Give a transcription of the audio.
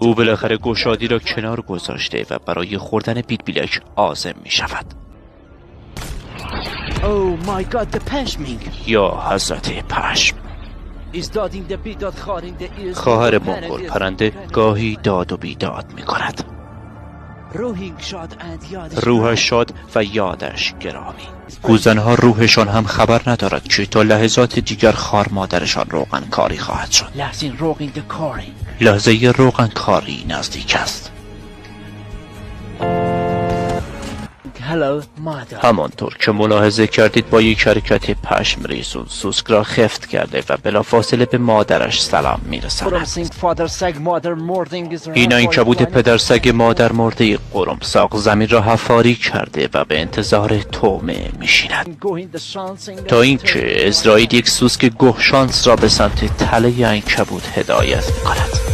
او بالاخره گشادی را کنار گذاشته و برای خوردن بیلبیلک عازم می شود. یا حضرت پشم. خواهر منگل پرنده گاهی داد و بیداد می کند. روحش شاد و یادش گرامی. گوزنها روحشان هم خبر ندارد که تا لحظات دیگر خار مادرشان روغن کاری خواهد شد. لحظه روغن کاری نزدیک است. همانطور که ملاحظه کردید با یک حرکت پشم ریزون سوسک را خفت کرده و بلافاصله به مادرش سلام میرساند. این عنکبوت پدر سگ مادر مرده قرمساق زمین را حفاری کرده و به انتظار طعمه میشیند تا اینکه اسرائیل یک سوسک گهشانس را به سمت تله عنکبوت هدایت میکند.